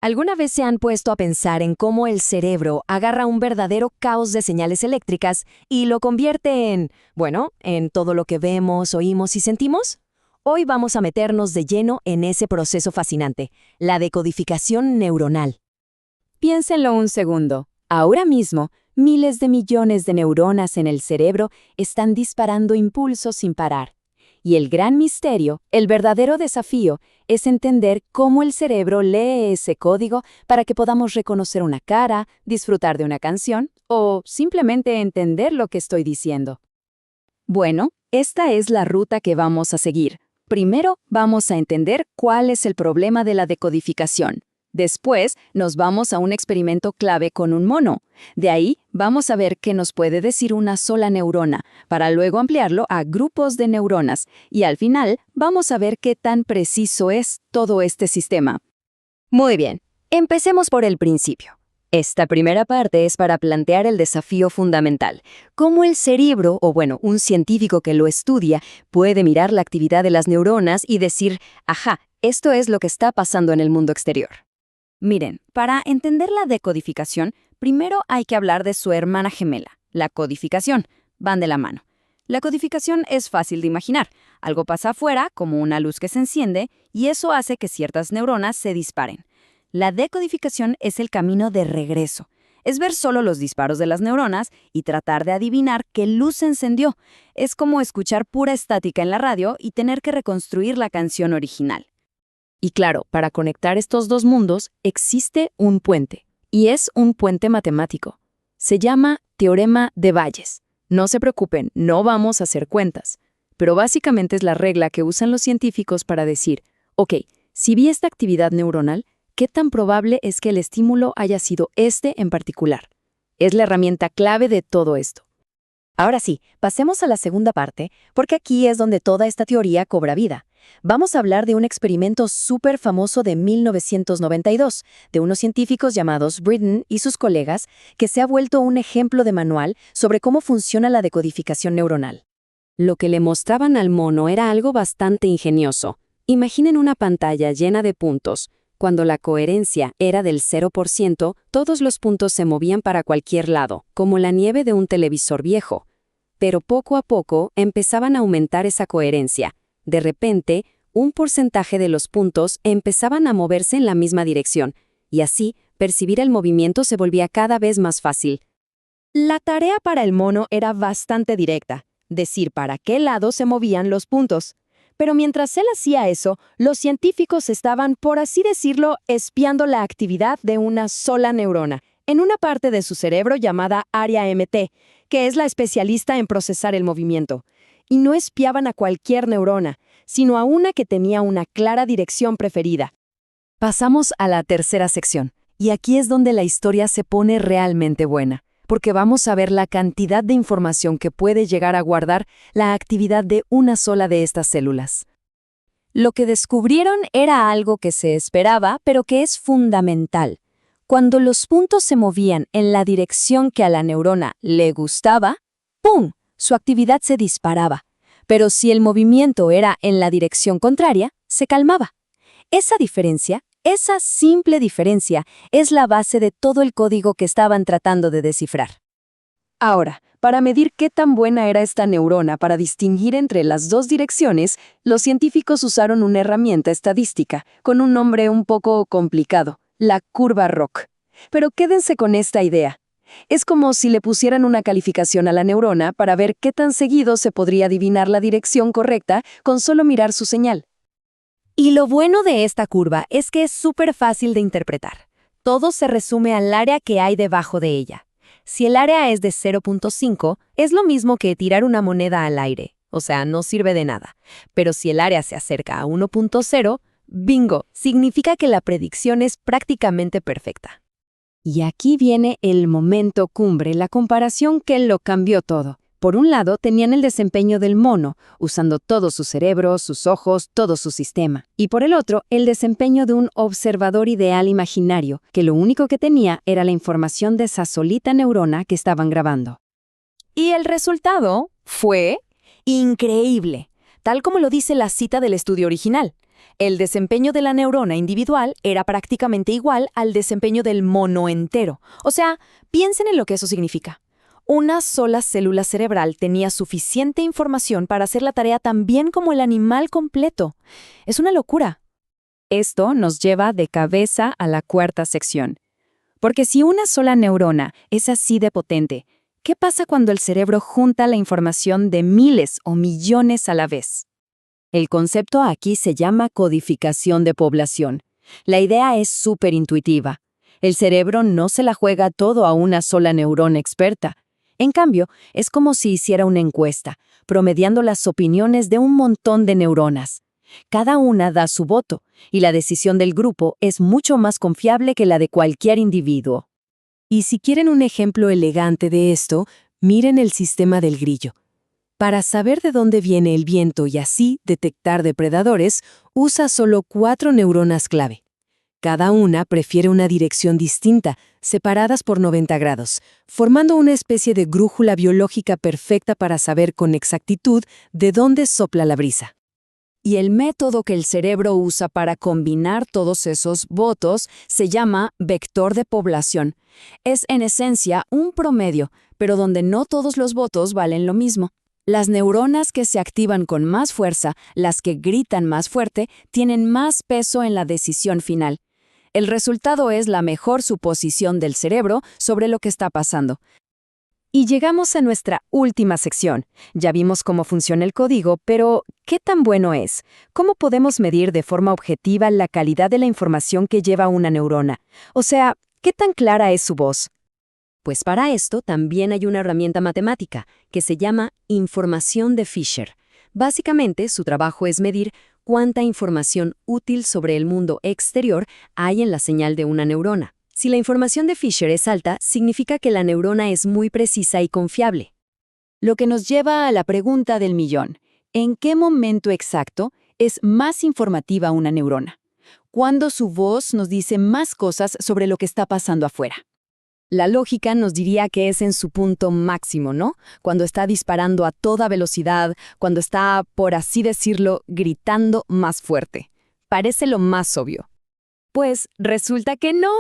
¿Alguna vez se han puesto a pensar en cómo el cerebro agarra un verdadero caos de señales eléctricas y lo convierte en todo lo que vemos, oímos y sentimos? Hoy vamos a meternos de lleno en ese proceso fascinante, la decodificación neuronal. Piénsenlo un segundo. Ahora mismo, miles de millones de neuronas en el cerebro están disparando impulsos sin parar. Y el gran misterio, el verdadero desafío, es entender cómo el cerebro lee ese código para que podamos reconocer una cara, disfrutar de una canción o simplemente entender lo que estoy diciendo. Bueno, esta es la ruta que vamos a seguir. Primero, vamos a entender cuál es el problema de la decodificación. Después, nos vamos a un experimento clave con un mono. De ahí, vamos a ver qué nos puede decir una sola neurona, para luego ampliarlo a grupos de neuronas. Y al final, vamos a ver qué tan preciso es todo este sistema. Muy bien, empecemos por el principio. Esta primera parte es para plantear el desafío fundamental. Cómo el cerebro, un científico que lo estudia, puede mirar la actividad de las neuronas y decir, ajá, esto es lo que está pasando en el mundo exterior. Miren, para entender la decodificación, primero hay que hablar de su hermana gemela, la codificación. Van de la mano. La codificación es fácil de imaginar. Algo pasa afuera, como una luz que se enciende, y eso hace que ciertas neuronas se disparen. La decodificación es el camino de regreso. Es ver solo los disparos de las neuronas y tratar de adivinar qué luz se encendió. Es como escuchar pura estática en la radio y tener que reconstruir la canción original. Y claro, para conectar estos dos mundos existe un puente, y es un puente matemático. Se llama Teorema de Bayes. No se preocupen, no vamos a hacer cuentas, pero básicamente es la regla que usan los científicos para decir, ok, si vi esta actividad neuronal, ¿qué tan probable es que el estímulo haya sido este en particular? Es la herramienta clave de todo esto. Ahora sí, pasemos a la segunda parte, porque aquí es donde toda esta teoría cobra vida. Vamos a hablar de un experimento súper famoso de 1992, de unos científicos llamados Britton y sus colegas, que se ha vuelto un ejemplo de manual sobre cómo funciona la decodificación neuronal. Lo que le mostraban al mono era algo bastante ingenioso. Imaginen una pantalla llena de puntos. Cuando la coherencia era del 0%, todos los puntos se movían para cualquier lado, como la nieve de un televisor viejo. Pero poco a poco empezaban a aumentar esa coherencia. De repente, un porcentaje de los puntos empezaban a moverse en la misma dirección, y así, percibir el movimiento se volvía cada vez más fácil. La tarea para el mono era bastante directa, decir para qué lado se movían los puntos. Pero mientras él hacía eso, los científicos estaban, por así decirlo, espiando la actividad de una sola neurona, en una parte de su cerebro llamada área MT, que es la especialista en procesar el movimiento. Y no espiaban a cualquier neurona, sino a una que tenía una clara dirección preferida. Pasamos a la tercera sección, y aquí es donde la historia se pone realmente buena, porque vamos a ver la cantidad de información que puede llegar a guardar la actividad de una sola de estas células. Lo que descubrieron era algo que se esperaba, pero que es fundamental. Cuando los puntos se movían en la dirección que a la neurona le gustaba, ¡pum!, su actividad se disparaba. Pero si el movimiento era en la dirección contraria, se calmaba. Esa diferencia, esa simple diferencia, es la base de todo el código que estaban tratando de descifrar. Ahora, para medir qué tan buena era esta neurona para distinguir entre las dos direcciones, los científicos usaron una herramienta estadística, con un nombre un poco complicado, la curva ROC. Pero quédense con esta idea. Es como si le pusieran una calificación a la neurona para ver qué tan seguido se podría adivinar la dirección correcta con solo mirar su señal. Y lo bueno de esta curva es que es súper fácil de interpretar. Todo se resume al área que hay debajo de ella. Si el área es de 0.5, es lo mismo que tirar una moneda al aire, o sea, no sirve de nada. Pero si el área se acerca a 1.0, ¡bingo!, significa que la predicción es prácticamente perfecta. Y aquí viene el momento cumbre, la comparación que lo cambió todo. Por un lado, tenían el desempeño del mono, usando todo su cerebro, sus ojos, todo su sistema. Y por el otro, el desempeño de un observador ideal imaginario, que lo único que tenía era la información de esa solita neurona que estaban grabando. Y el resultado fue increíble, tal como lo dice la cita del estudio original. El desempeño de la neurona individual era prácticamente igual al desempeño del mono entero. O sea, piensen en lo que eso significa. Una sola célula cerebral tenía suficiente información para hacer la tarea tan bien como el animal completo. Es una locura. Esto nos lleva de cabeza a la cuarta sección. Porque si una sola neurona es así de potente, ¿qué pasa cuando el cerebro junta la información de miles o millones a la vez? El concepto aquí se llama codificación de población. La idea es súper intuitiva. El cerebro no se la juega todo a una sola neurona experta. En cambio, es como si hiciera una encuesta, promediando las opiniones de un montón de neuronas. Cada una da su voto, y la decisión del grupo es mucho más confiable que la de cualquier individuo. Y si quieren un ejemplo elegante de esto, miren el sistema del grillo. Para saber de dónde viene el viento y así detectar depredadores, usa solo 4 neuronas clave. Cada una prefiere una dirección distinta, separadas por 90 grados, formando una especie de brújula biológica perfecta para saber con exactitud de dónde sopla la brisa. Y el método que el cerebro usa para combinar todos esos votos se llama vector de población. Es en esencia un promedio, pero donde no todos los votos valen lo mismo. Las neuronas que se activan con más fuerza, las que gritan más fuerte, tienen más peso en la decisión final. El resultado es la mejor suposición del cerebro sobre lo que está pasando. Y llegamos a nuestra última sección. Ya vimos cómo funciona el código, pero ¿qué tan bueno es? ¿Cómo podemos medir de forma objetiva la calidad de la información que lleva una neurona? O sea, ¿qué tan clara es su voz? Pues para esto también hay una herramienta matemática que se llama información de Fisher. Básicamente, su trabajo es medir cuánta información útil sobre el mundo exterior hay en la señal de una neurona. Si la información de Fisher es alta, significa que la neurona es muy precisa y confiable. Lo que nos lleva a la pregunta del millón. ¿En qué momento exacto es más informativa una neurona? ¿Cuándo su voz nos dice más cosas sobre lo que está pasando afuera? La lógica nos diría que es en su punto máximo, ¿no? Cuando está disparando a toda velocidad, cuando está, por así decirlo, gritando más fuerte. Parece lo más obvio. Pues resulta que no.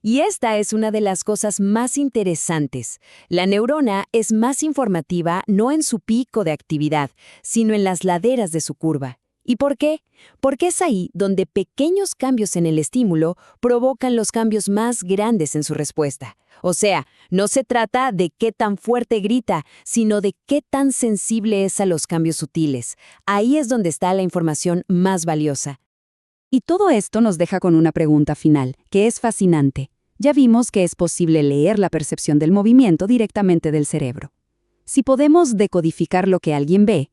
Y esta es una de las cosas más interesantes. La neurona es más informativa no en su pico de actividad, sino en las laderas de su curva. ¿Y por qué? Porque es ahí donde pequeños cambios en el estímulo provocan los cambios más grandes en su respuesta. O sea, no se trata de qué tan fuerte grita, sino de qué tan sensible es a los cambios sutiles. Ahí es donde está la información más valiosa. Y todo esto nos deja con una pregunta final, que es fascinante. Ya vimos que es posible leer la percepción del movimiento directamente del cerebro. Si podemos decodificar lo que alguien ve,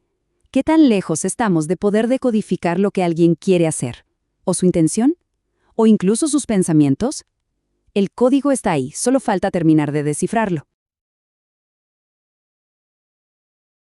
¿qué tan lejos estamos de poder decodificar lo que alguien quiere hacer? ¿O su intención? ¿O incluso sus pensamientos? El código está ahí, solo falta terminar de descifrarlo.